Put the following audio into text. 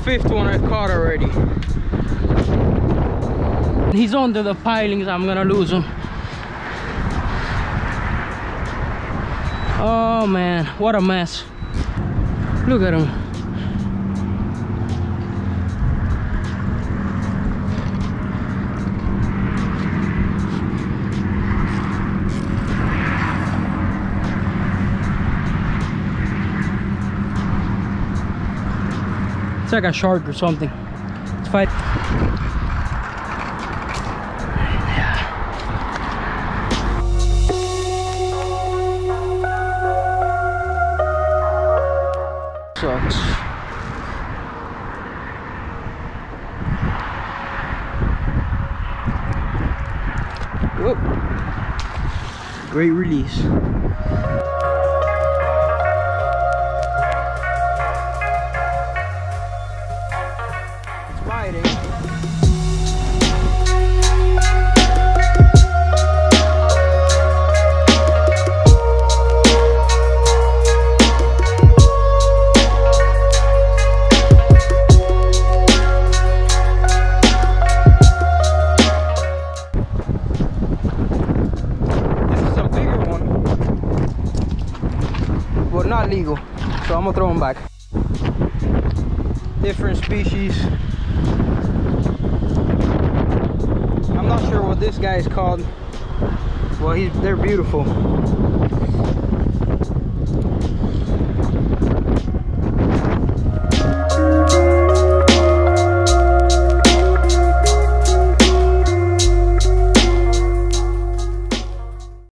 fifth one I caught already. He's under the pilings. I'm gonna lose him. Oh man, what a mess. Look at him. It's like a shark or something. Let's fight. Sucks. Whoop. Great release. Biting. This is a bigger one, but not legal, so I'm gonna throw him back. Different species. I'm not sure what this guy is called. Well, they're beautiful.